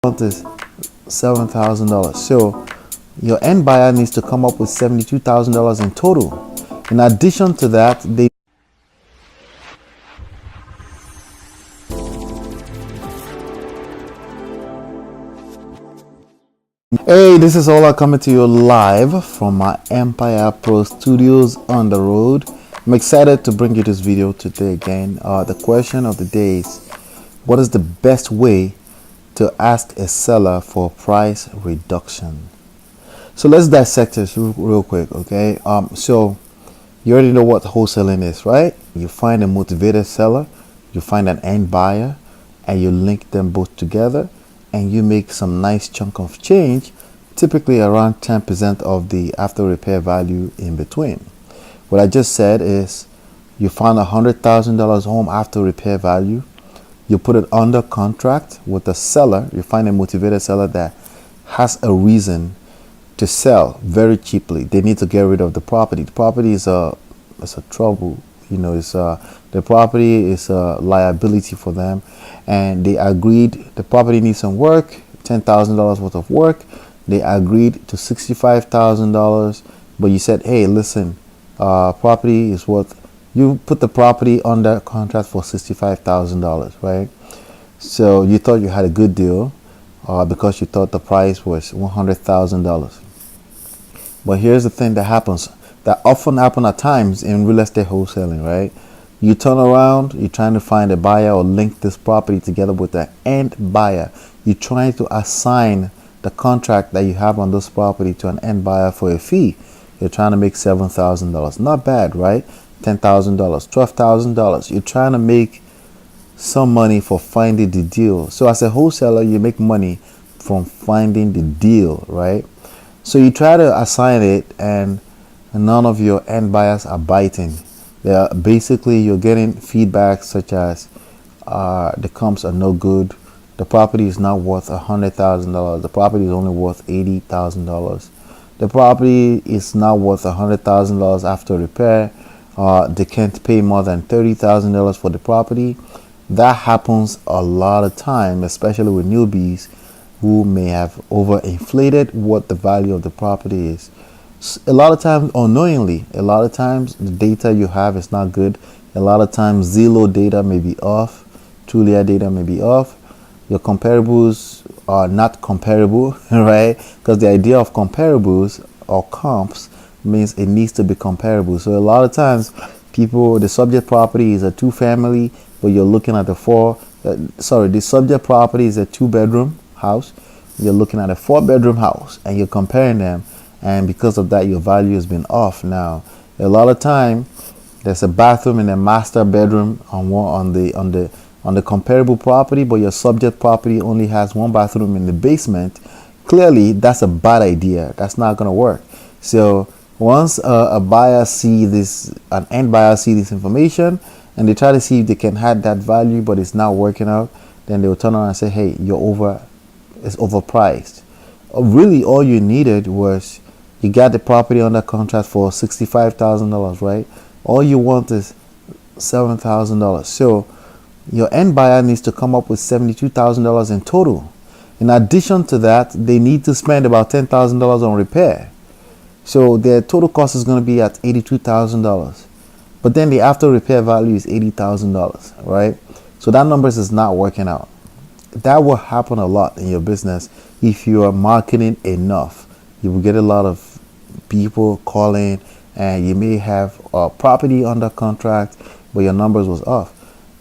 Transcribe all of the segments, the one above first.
is $7,000. So your end buyer needs to come up with $72,000 in total. In addition to that, Hey, this is Ola coming to you live from my Empire Pro studios on the road. I'm excited to bring you this video today again. The question of the day is, what is the best way to ask a seller for price reduction? So let's dissect this real quick, okay? So you already know what wholesaling is, right? You find a motivated seller, you find an end buyer, and you link them both together, and you make some nice chunk of change, typically around 10% of the after repair value in between. What I just said is, you find $100,000 home after repair value, you put it under contract with a seller, you find a motivated seller that has a reason to sell very cheaply. They need to get rid of the property. The property is a trouble, you know. The property is a liability for them, and they agreed the property needs some work, $10,000 worth of work. They agreed to $65,000, but you said, hey, listen, property is worth. You put the property under contract for $65,000, right? So you thought you had a good deal because you thought the price was $100,000. But here's the thing that happens, that often happen at times in real estate wholesaling, right? You turn around, you're trying to find a buyer or link this property together with the end buyer. You're trying to assign the contract that you have on this property to an end buyer for a fee. You're trying to make $7,000. Not bad, right? $10,000, $12,000. You're trying to make some money for finding the deal. So as a wholesaler, you make money from finding the deal, right? So you try to assign it, and none of your end buyers are biting. Basically, you're getting feedback such as the comps are no good, the property is not worth $100,000, the property is only worth $80,000, the property is not worth $100,000 after repair, they can't pay more than $30,000 for the property. That happens a lot of time, especially with newbies who may have overinflated what the value of the property is. A lot of times unknowingly, a lot of times the data you have is not good. A lot of times Zillow data may be off, Trulia data may be off, your comparables are not comparable, right? Because the idea of comparables or comps means it needs to be comparable. So a lot of times the subject property is a 2-family, but you're looking at the subject property is a 2-bedroom house, you're looking at a 4-bedroom house, and you're comparing them, and because of that your value has been off. Now a lot of time there's a bathroom in a master bedroom on the comparable property, but your subject property only has 1 bathroom in the basement. Clearly that's a bad idea. That's not going to work. So once an end buyer see this information, and they try to see if they can add that value, but it's not working out, then they'll turn around and say, hey, it's overpriced. Really all you needed was, you got the property under contract for $65,000, right? All you want is $7,000. So your end buyer needs to come up with $72,000 in total. In addition to that, they need to spend about $10,000 on repair. So their total cost is going to be at $82,000. But then the after repair value is $80,000, right? So that numbers is not working out. That will happen a lot in your business if you are marketing enough. You will get a lot of people calling, and you may have a property under contract, but your numbers was off.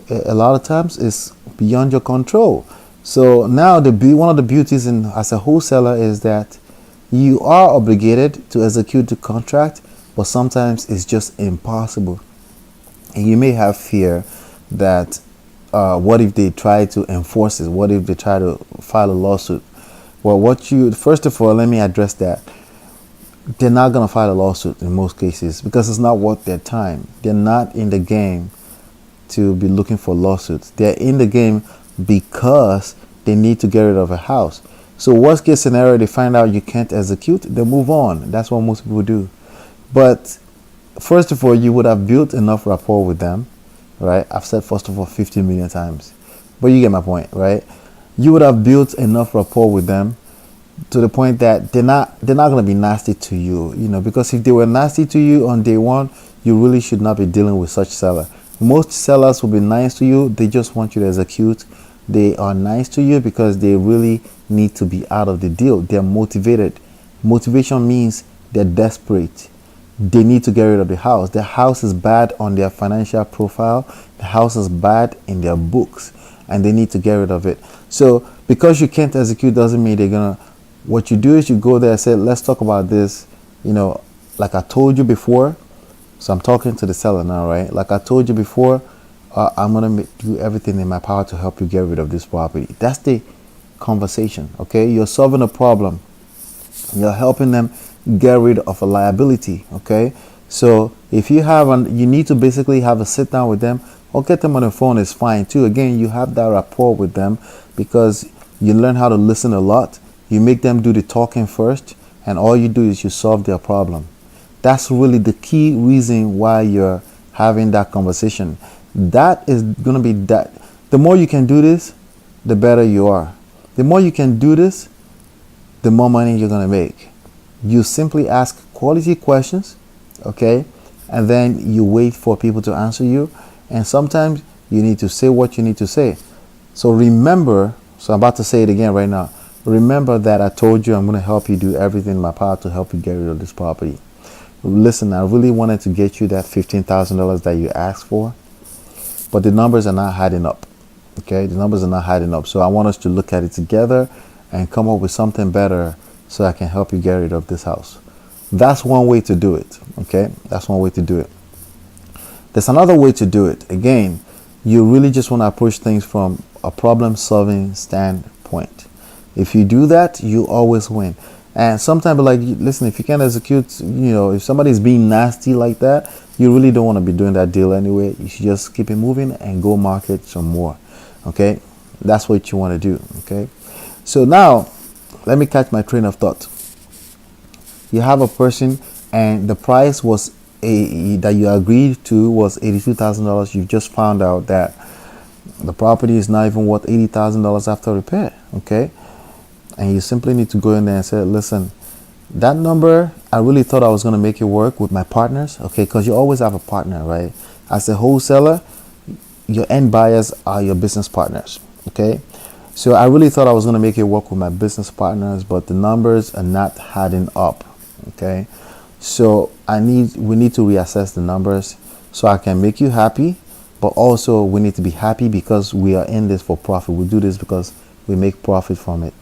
A lot of times it's beyond your control. So now one of the beauties as a wholesaler is that you are obligated to execute the contract, but sometimes it's just impossible. And you may have fear that what if they try to enforce it? What if they try to file a lawsuit? Well, first of all, let me address that. They're not going to file a lawsuit in most cases because it's not worth their time. They're not in the game to be looking for lawsuits. They're in the game because they need to get rid of a house. So worst case scenario, they find out you can't execute, they move on. That's what most people do. But first of all, you would have built enough rapport with them, right? I've said first of all 50 million times, but you get my point, right? you would have built enough rapport with them to the point that they're not going to be nasty to you, because if they were nasty to you on day one, you really should not be dealing with such seller. Most sellers will be nice to you, they just want you to execute. They are nice to you because they really need to be out of the deal. They're motivated. Motivation means they're desperate. They need to get rid of the house. The house is bad on their financial profile, the house is bad in their books, and they need to get rid of it. So because you can't execute doesn't mean they're gonna. What you do is you go there and say, let's talk about this, like I told you before. So I'm talking to the seller now, right? Like I told you before, I'm gonna do everything in my power to help you get rid of this property. That's the conversation. Okay, you're solving a problem, you're helping them get rid of a liability. Okay, so if you you need to basically have a sit down with them, or get them on the phone is fine too. Again, you have that rapport with them because you learn how to listen a lot. You make them do the talking first, and all you do is you solve their problem. That's really the key reason why you're having that conversation. That is going to be that. The more you can do this, the better you are. The more you can do this, the more money you're going to make. You simply ask quality questions, okay? And then you wait for people to answer you. And sometimes you need to say what you need to say. So remember, so I'm about to say it again right now. Remember that I told you I'm going to help you do everything in my power to help you get rid of this property. Listen, I really wanted to get you that $15,000 that you asked for, but the numbers are not adding up. Okay, the numbers are not adding up. So I want us to look at it together and come up with something better so I can help you get rid of this house. That's one way to do it. Okay, that's one way to do it. There's another way to do it. Again, you really just want to approach things from a problem-solving standpoint. If you do that, you always win. And sometimes, like, listen, if you can't execute, if somebody's being nasty like that, you really don't want to be doing that deal anyway. You should just keep it moving and go market some more. Okay, that's what you want to do. Okay, so now let me catch my train of thought. You have a person, and the price was that you agreed to was $82,000. You just found out that the property is not even worth $80,000 after repair. Okay. And you simply need to go in there and say, listen, that number, I really thought I was going to make it work with my partners. Okay, because you always have a partner, right? As a wholesaler, your end buyers are your business partners. Okay, so I really thought I was going to make it work with my business partners, but the numbers are not adding up. Okay, so we need to reassess the numbers so I can make you happy, but also we need to be happy because we are in this for profit. We do this because we make profit from it.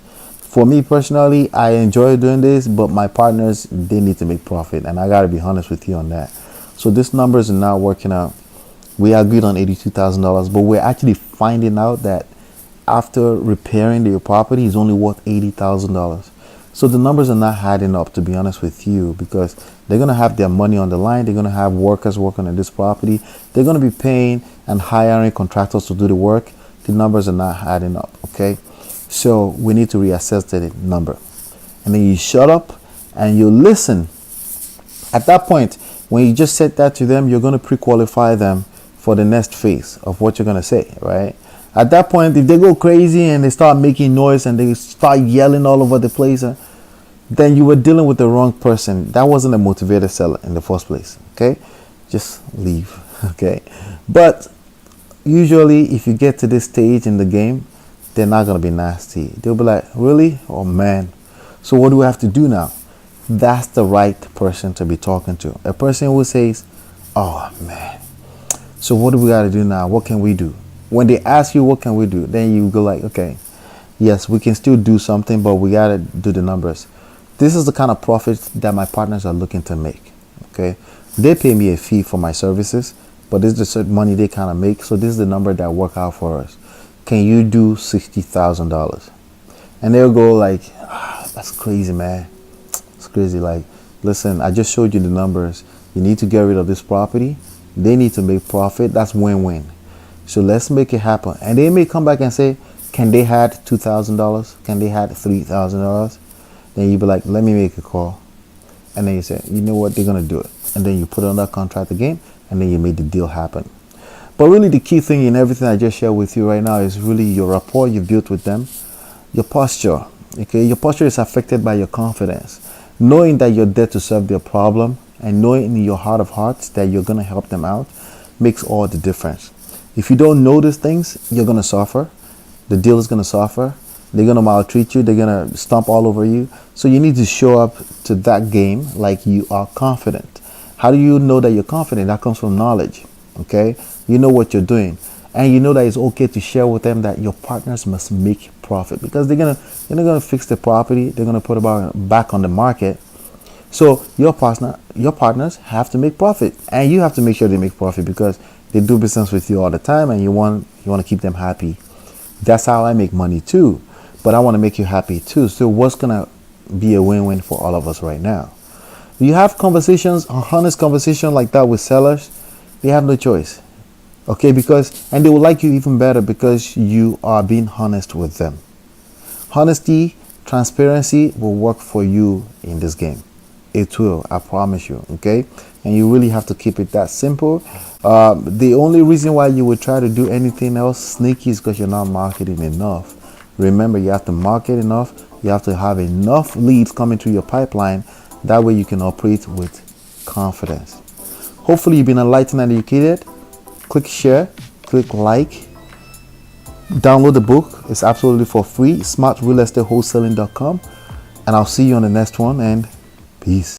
For me personally, I enjoy doing this, but my partners, they need to make profit, and I got to be honest with you on that. So these numbers are not working out. We agreed on $82,000, but we're actually finding out that after repairing the property is only worth $80,000. So the numbers are not adding up, to be honest with you, because they're going to have their money on the line. They're going to have workers working on this property. They're going to be paying and hiring contractors to do the work. The numbers are not adding up. Okay. So we need to reassess the number, and then you shut up and you listen. At that point, when you just said that to them, you're going to pre-qualify them for the next phase of what you're going to say, right? At that point, if they go crazy and they start making noise and they start yelling all over the place, then you were dealing with the wrong person. That wasn't a motivated seller in the first place. Okay, just leave. Okay, but usually if you get to this stage in the game, they're not going to be nasty. They'll be like, really? Oh man. So what do we have to do now? That's the right person to be talking to. A person who says, oh man, so what do we got to do now? What can we do? When they ask you what can we do, then you go like, okay, yes, we can still do something, but we got to do the numbers. This is the kind of profit that my partners are looking to make. Okay, they pay me a fee for my services, but this is the certain money they kind of make. So this is the number that work out for us. Can you do $60,000? And they'll go like, that's crazy, man. It's crazy. Like, listen, I just showed you the numbers. You need to get rid of this property. They need to make profit. That's win-win. So let's make it happen. And they may come back and say, can they add $2,000? Can they add $3,000? Then you be like, let me make a call. And then you say, you know what, they're going to do it. And then you put it on that contract again, and then you made the deal happen. But really the key thing in everything I just shared with you right now is really your rapport you built with them. Your posture. Okay, your posture is affected by your confidence. Knowing that you're there to solve their problem and knowing in your heart of hearts that you're going to help them out makes all the difference. If you don't know these things, you're going to suffer. The deal is going to suffer. They're going to maltreat you. They're going to stomp all over you. So you need to show up to that game like you are confident. How do you know that you're confident? That comes from knowledge. Okay, you know what you're doing, and you know that it's okay to share with them that your partners must make profit, because they're gonna fix the property. They're gonna put it back on the market. So your partners have to make profit, and you have to make sure they make profit because they do business with you all the time, and you want to keep them happy. That's how I make money too, but I want to make you happy too. So what's gonna be a win-win for all of us right now? You have conversations, honest conversation like that with sellers. They have no choice. Okay, and they will like you even better because you are being honest with them. Honesty, transparency will work for you in this game. It will, I promise you. Okay, and you really have to keep it that simple. The only reason why you would try to do anything else sneaky is because you're not marketing enough. Remember, you have to market enough. You have to have enough leads coming through your pipeline. That way you can operate with confidence. Hopefully you've been enlightened and educated. Click share, click like, download the book. It's absolutely for free. SmartRealEstateWholesaling.com. And I'll see you on the next one, and peace.